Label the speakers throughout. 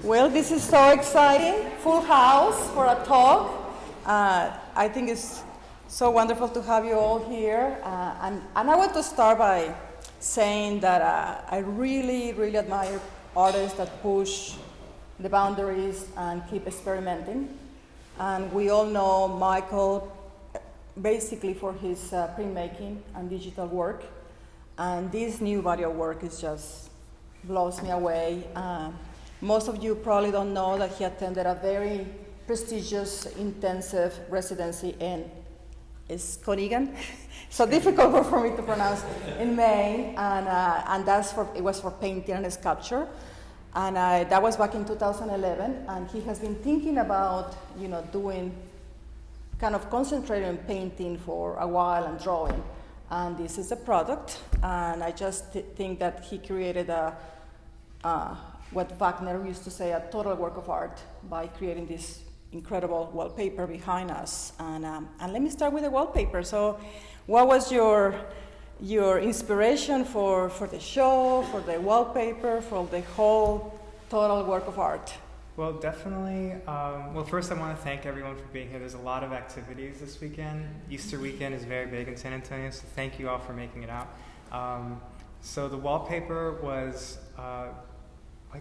Speaker 1: Well, this is so exciting. Full house for a talk. I think it's so wonderful to have you all here. And I want to start by saying that I really, really admire artists that push the boundaries and keep experimenting. And we all know Michael basically for his printmaking and digital work. And this new body of work is just blows me away. Most of you probably don't know that he attended a very prestigious intensive residency in Skowhegan. So difficult word for me to pronounce in Maine, and it was for painting and sculpture, and that was back in 2011. And he has been thinking about doing kind of concentrating on painting for a while and drawing, and this is a product. And I just think that he created what Wagner used to say, a total work of art by creating this incredible wallpaper behind us. And let me start with the wallpaper. So what was your inspiration for the show, for the wallpaper, for the whole total work of art?
Speaker 2: Well, definitely. First I want to thank everyone for being here. There's a lot of activities this weekend. Easter weekend is very big in San Antonio, so thank you all for making it out. So the wallpaper was,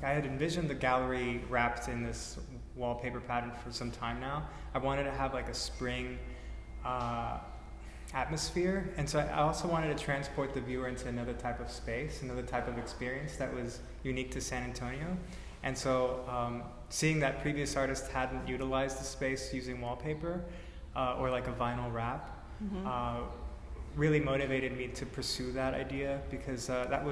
Speaker 2: I had envisioned the gallery wrapped in this wallpaper pattern for some time now. I wanted to have like a spring atmosphere, and so I also wanted to transport the viewer into another type of space, another type of experience that was unique to San Antonio. And so seeing that previous artists hadn't utilized the space using wallpaper or like a vinyl wrap, really motivated me to pursue that idea, because that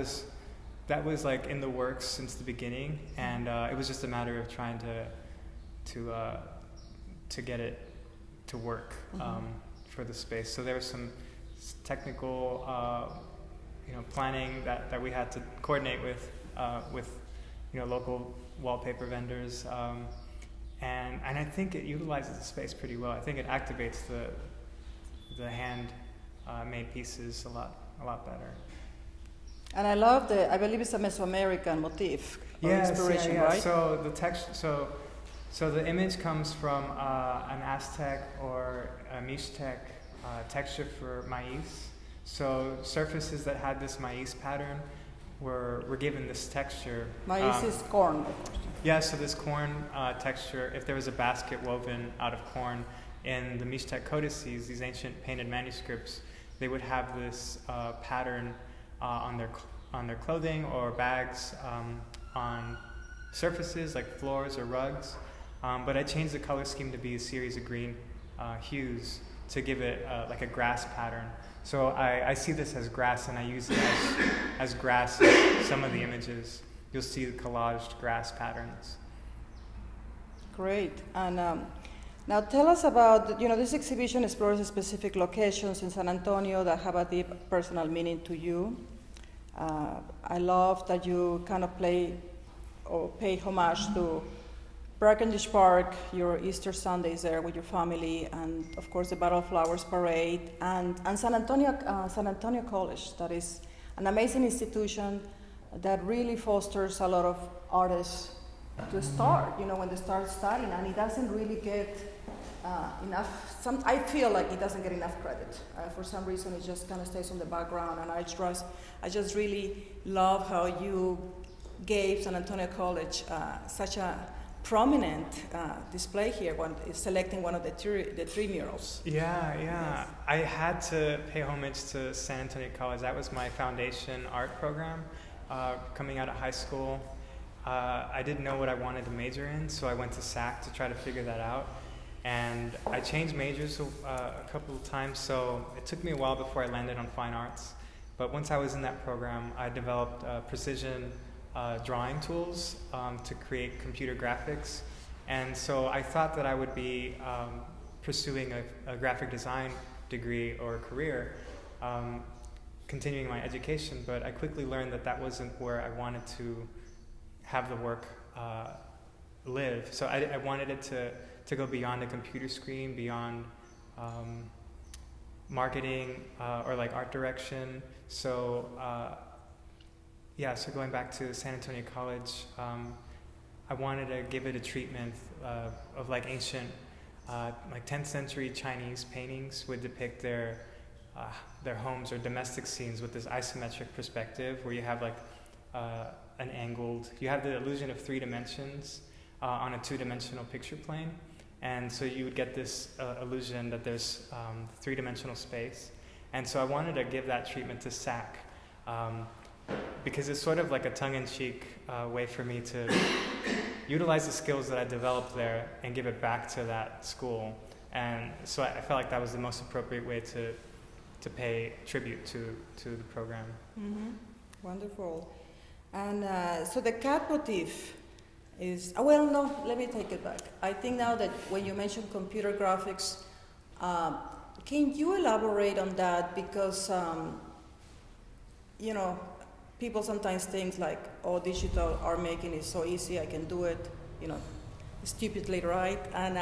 Speaker 2: was like in the works since the beginning, and it was just a matter of trying to get it to work for the space. So there was some technical planning that we had to coordinate with local wallpaper vendors, and I think it utilizes the space pretty well. I think it activates the hand made pieces a lot better. And I love I believe it's a Mesoamerican motif or inspiration, right? So the text, so the image comes from an Aztec or a Mixtec texture for maize. So surfaces that had this maize pattern were given this texture. Maize is corn. Yeah, so this corn texture, if there was a basket woven out of corn in the Mixtec codices, these ancient painted manuscripts, they would have this pattern on their clothing or bags, on surfaces like floors or rugs. But I changed the color scheme to be a series of green hues to give it like a grass pattern. So I see this as grass, and I use it as grass in some of the images. You'll see the collaged grass patterns. Great. And now tell us about, this exhibition explores specific locations in San Antonio that have a deep personal meaning to you. I love that you kind of pay homage to Brackendish Park, your Easter Sundays there with your family, and of course the Battle of Flowers Parade, and San Antonio College. That is an amazing institution that really fosters a lot of artists to start, when they start studying, and it doesn't really get enough. I feel like it doesn't get enough credit. For some reason, it just kind of stays on the background, and I just really love how you gave San Antonio College such a prominent display here when selecting one of the three murals. Yeah. I had to pay homage to San Antonio College. That was my foundation art program coming out of high school. I didn't know what I wanted to major in, so I went to SAC to try to figure that out. And I changed majors a couple of times, so it took me a while before I landed on fine arts. But once I was in that program, I developed precision drawing tools to create computer graphics. And so I thought that I would be pursuing a graphic design degree or career, continuing my education, but I quickly learned that wasn't where I wanted to have the work live. So I wanted it to go beyond the computer screen, beyond marketing or like art direction. So so going back to San Antonio College, I wanted to give it a treatment of like ancient, like 10th century Chinese paintings would depict their homes or domestic scenes with this isometric perspective, where you have like you have the illusion of 3 dimensions on a 2-dimensional picture plane. And so you would get this illusion that there's 3-dimensional space. And so I wanted to give that treatment to Sac, because it's sort of like a tongue-in-cheek way for me to utilize the skills that I developed there and give it back to that school. And so I felt like that was the most appropriate way to pay tribute to the program.
Speaker 1: Mm-hmm. Wonderful. And so the cat motif is, well, no, let me take it back. I think now that when you mentioned computer graphics, can you elaborate on that? Because, you know, people sometimes think like, oh, digital art making is so easy, I can do it, you know, stupidly, right? And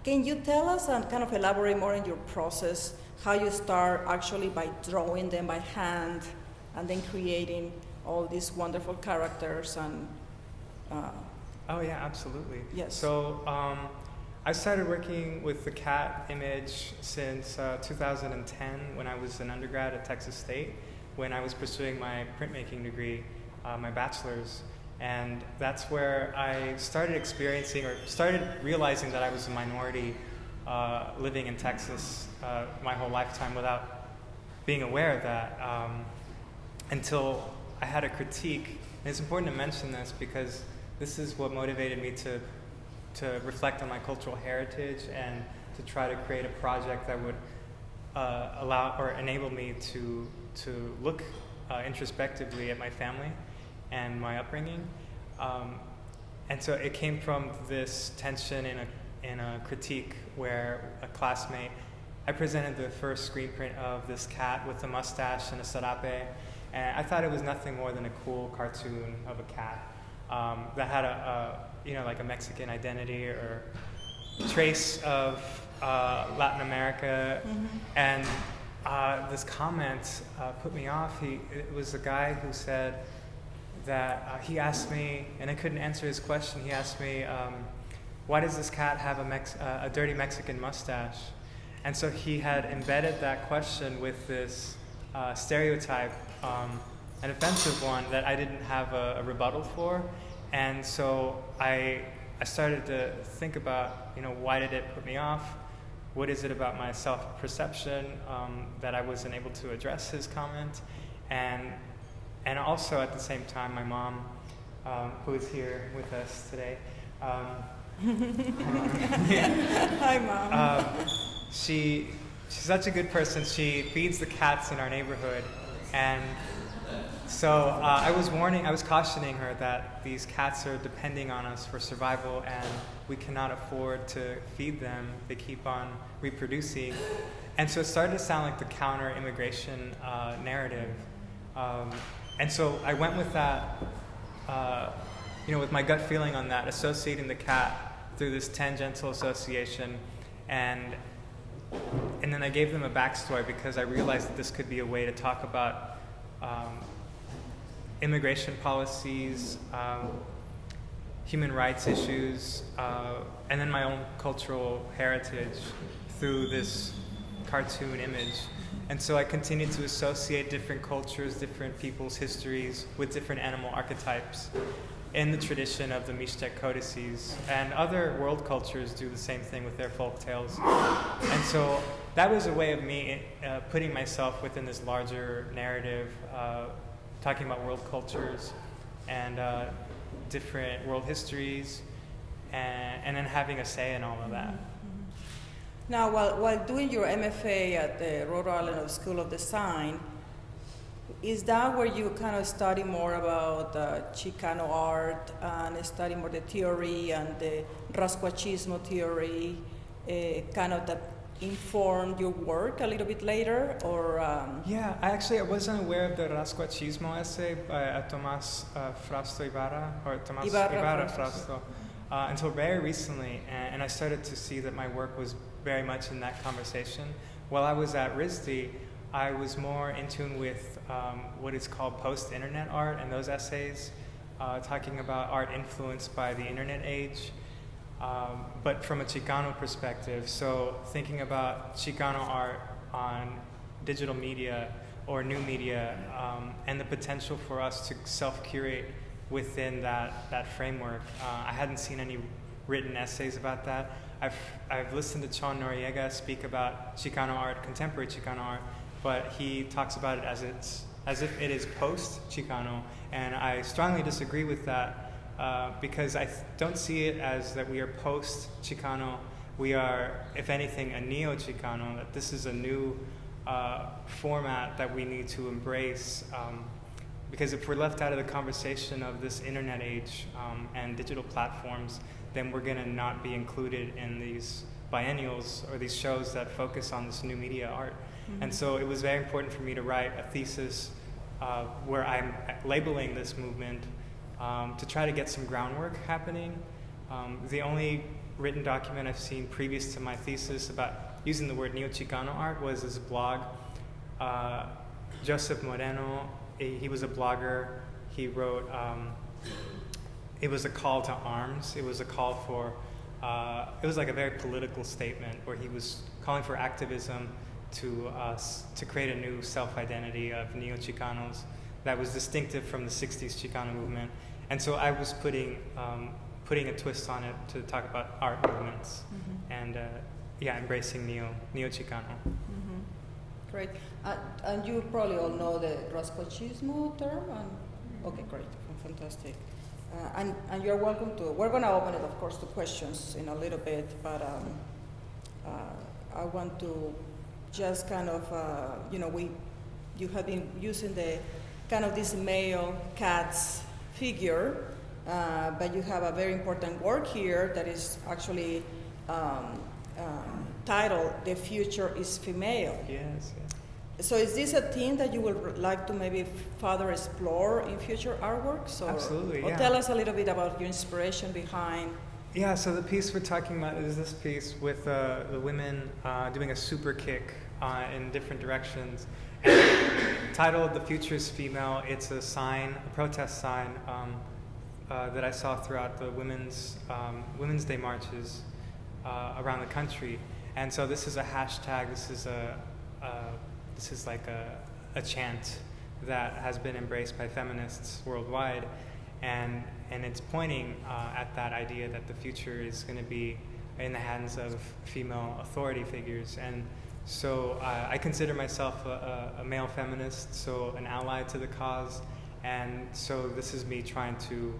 Speaker 1: can you tell us and kind of elaborate more on your process, how you start actually by drawing them by hand and then creating all these wonderful characters and...
Speaker 2: Oh yeah, absolutely.
Speaker 1: Yes.
Speaker 2: So I started working with the cat image since 2010 when I was an undergrad at Texas State, when I was pursuing my printmaking degree, my bachelor's. And that's where I started experiencing or started realizing that I was a minority living in Texas my whole lifetime without being aware of that, until I had a critique. And it's important to mention this because this is what motivated me to reflect on my cultural heritage and to try to create a project that would allow or enable me to look introspectively at my family and my upbringing. And so it came from this tension in a critique where a classmate, I presented the first screen print of this cat with a mustache and a sarape, and I thought it was nothing more than a cool cartoon of a cat that had like a Mexican identity or trace of Latin America. Mm-hmm. And this comment put me off. It was a guy who said that he asked me, and I couldn't answer his question. He asked me, why does this cat have a dirty Mexican mustache? And so he had embedded that question with this stereotype, an offensive one that I didn't have a rebuttal for. And so I started to think about, why did it put me off? What is it about my self-perception that I wasn't able to address his comment? And also at the same time, my mom, who is here with us today.
Speaker 1: Hi, Mom.
Speaker 2: She's such a good person. She feeds the cats in our neighborhood. And so I was cautioning her that these cats are depending on us for survival and we cannot afford to feed them. They keep on reproducing. And so it started to sound like the counter-immigration narrative. And so I went with that, with my gut feeling on that, associating the cat through this tangential association. And then I gave them a backstory because I realized that this could be a way to talk about immigration policies, human rights issues, and then my own cultural heritage through this cartoon image. And so I continued to associate different cultures, different people's histories with different animal archetypes in the tradition of the Mixtec codices. And other world cultures do the same thing with their folk tales. And so that was a way of me putting myself within this larger narrative, talking about world cultures and different world histories, and then having a say in all of that.
Speaker 1: Now, while doing your MFA at the Rhode Island School of Design, is that where you kind of study more about Chicano art and study more the theory and the Rascuachismo theory, kind of that informed your work a little bit later, or?
Speaker 2: Yeah, I wasn't aware of the Rascuachismo essay by Tomás Frausto Ibarra, or Tomás Ibarra Frausto, until very recently, and I started to see that my work was very much in that conversation. While I was at RISD, I was more in tune with what is called post-internet art, and those essays talking about art influenced by the internet age, but from a Chicano perspective. So thinking about Chicano art on digital media or new media, and the potential for us to self-curate within that framework. I hadn't seen any written essays about that. I've listened to Chon Noriega speak about Chicano art, contemporary Chicano art, but he talks about it as if it is post-Chicano, and I strongly disagree with that because I don't see it as that we are post-Chicano. We are, if anything, a neo-Chicano, that this is a new format that we need to embrace, because if we're left out of the conversation of this internet age and digital platforms, then we're going to not be included in these biennials or these shows that focus on this new media art. Mm-hmm. And so it was very important for me to write a thesis where I'm labeling this movement to try to get some groundwork happening. The only written document I've seen previous to my thesis about using the word neo-Chicano art was this blog. Joseph Moreno, he was a blogger. He wrote, it was a call to arms. It was a call for, it was like a very political statement where he was calling for activism to create a new self-identity of neo-Chicanos that was distinctive from the 60s Chicano movement. And so I was putting a twist on it to talk about art movements, mm-hmm. and embracing neo-Chicano.
Speaker 1: Mm-hmm. Great. And you probably all know the Roscochismo term? Okay, great. Fantastic. And you're welcome to, we're going to open it, of course, to questions in a little bit, but I want to just kind of, you have been using the kind of this male cat's figure, but you have a very important work here that is actually titled "The Future is Female."
Speaker 2: Yes.
Speaker 1: So is this a theme that you would like to maybe further explore in future artworks? Or,
Speaker 2: Absolutely,
Speaker 1: or tell us a little bit about your inspiration behind.
Speaker 2: Yeah, so the piece we're talking about is this piece with the women doing a super kick in different directions. And titled "The Future is Female," it's a sign, a protest sign that I saw throughout the Women's Day marches around the country. And so this is a hashtag, this is like a chant that has been embraced by feminists worldwide, and it's pointing at that idea that the future is going to be in the hands of female authority figures. And so I consider myself a male feminist, so an ally to the cause, and so this is me trying to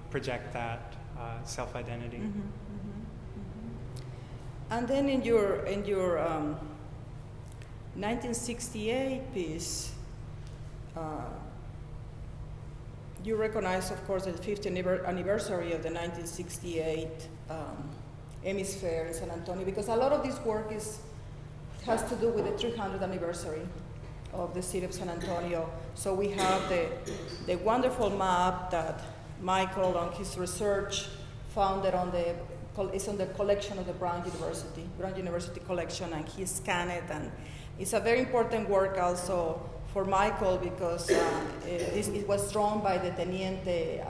Speaker 2: project that self-identity.
Speaker 1: Mm-hmm, mm-hmm, mm-hmm. And then in your 1968 piece, you recognize, of course, the 50th anniversary of the 1968 Emmys Fair in San Antonio, because a lot of this work has to do with the 300th anniversary of the city of San Antonio. So we have the wonderful map that Michael, on his research, found it's on the collection of the Brown University collection, and he scanned it, and it's a very important work also for Michael because it was drawn by the Teniente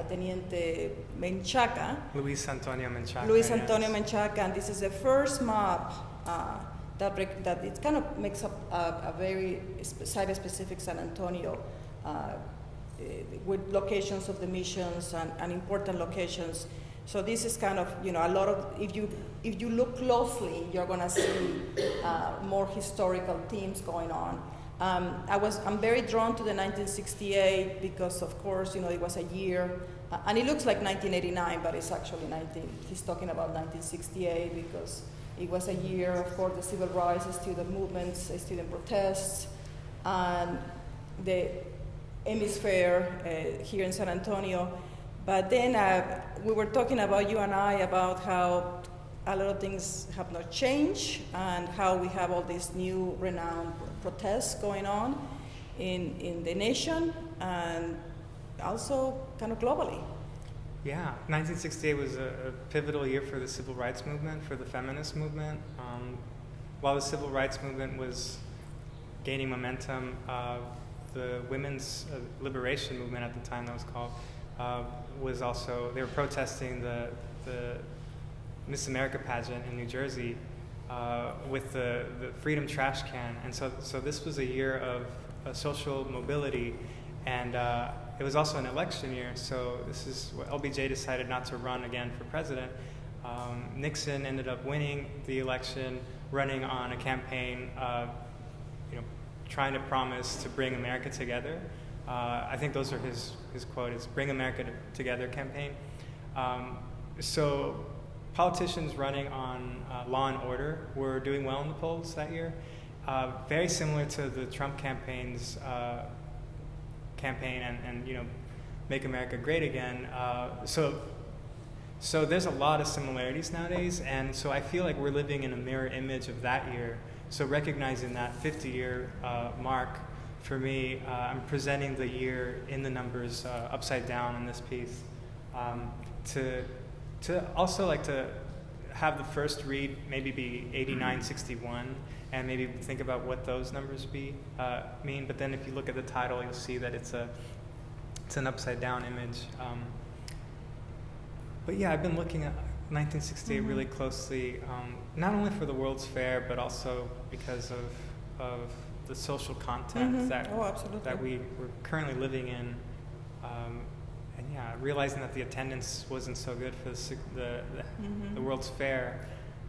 Speaker 1: Menchaca.
Speaker 2: Luis Antonio Menchaca.
Speaker 1: Menchaca, and this is the first map that it kind of makes up a very site-specific San Antonio with locations of the missions and important locations. So this is kind of, a lot of, if you look closely, you're gonna see more historical themes going on. I'm very drawn to the 1968 because, of course, it was a year, and it looks like 1989, but it's actually he's talking about 1968 because it was a year, of course, the civil rights, student movements, student protests, and the Emmys Fair here in San Antonio. But then we were talking about, you and I, about how a lot of things have not changed and how we have all these new renowned protests going on in the nation and also kind of globally.
Speaker 2: Yeah, 1968 was a pivotal year for the civil rights movement, for the feminist movement. While the civil rights movement was gaining momentum, the women's liberation movement at the time, that was called, was also, they were protesting the Miss America pageant in New Jersey with the Freedom Trash Can. And so this was a year of social mobility, and it was also an election year, so this is what LBJ decided not to run again for president. Nixon ended up winning the election, running on a campaign, trying to promise to bring America together. I think those are his quote, is "Bring America Together" campaign. So politicians running on law and order were doing well in the polls that year. Very similar to the Trump campaign's campaign and Make America Great Again. So there's a lot of similarities nowadays, and so I feel like we're living in a mirror image of that year. So recognizing that 50-year mark, for me, I'm presenting the year in the numbers upside down in this piece. To also like to have the first read maybe be 8961, and maybe think about what those numbers mean. But then if you look at the title, you'll see that it's an upside down image. But yeah, I've been looking at 1968 really closely, not only for the World's Fair, but also because of the social content that we're currently living in. And yeah, realizing that the attendance wasn't so good for the World's Fair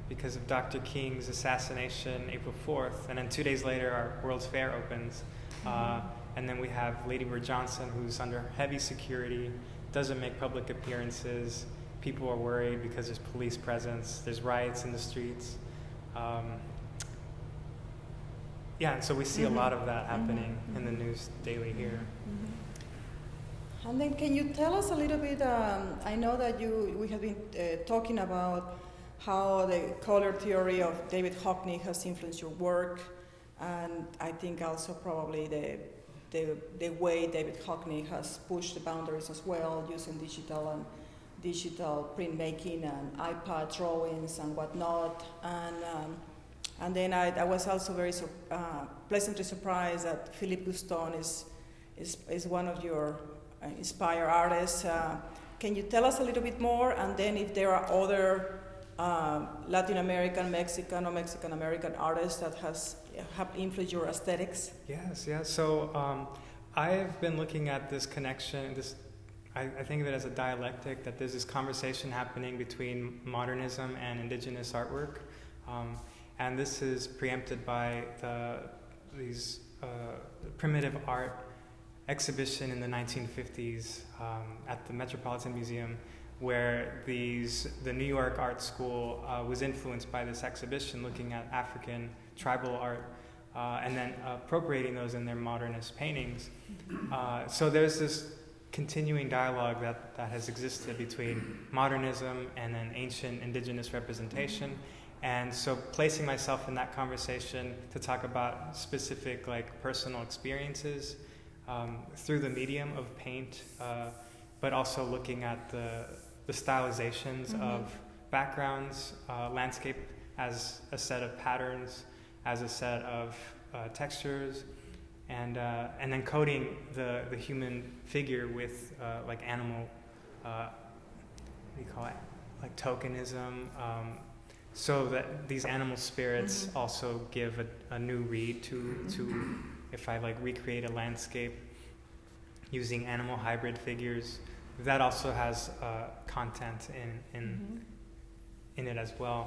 Speaker 2: because of Dr. King's assassination April 4th. And then 2 days later, our World's Fair opens. And then we have Lady Bird Johnson, who's under heavy security, doesn't make public appearances. People are worried because there's police presence, there's riots in the streets. And so we see a lot of that happening in the news daily here.
Speaker 1: And then can you tell us a little bit, I know that we have been talking about how the color theory of David Hockney has influenced your work, and I think also probably the way David Hockney has pushed the boundaries as well, using digital printmaking and iPad drawings and whatnot. And then I was also very pleasantly surprised that Philippe Guston is one of your inspired artists. Can you tell us a little bit more? And then if there are other Latin American, Mexican, or Mexican American artists that have influenced your aesthetics?
Speaker 2: Yes. So I've been looking at this connection. I think of it as a dialectic, that there's this conversation happening between modernism and indigenous artwork. And this is preempted by these primitive art exhibition in the 1950s at the Metropolitan Museum, where the New York Art School was influenced by this exhibition looking at African tribal art and then appropriating those in their modernist paintings. So there's this continuing dialogue that has existed between modernism and then ancient indigenous representation. And so placing myself in that conversation to talk about specific personal experiences through the medium of paint, but also looking at the stylizations of backgrounds, landscape as a set of patterns, as a set of textures, and then coding the human figure with animal, what do you call it, tokenism, so that these animal spirits also give a new read to if I recreate a landscape using animal hybrid figures, that also has content in it as well.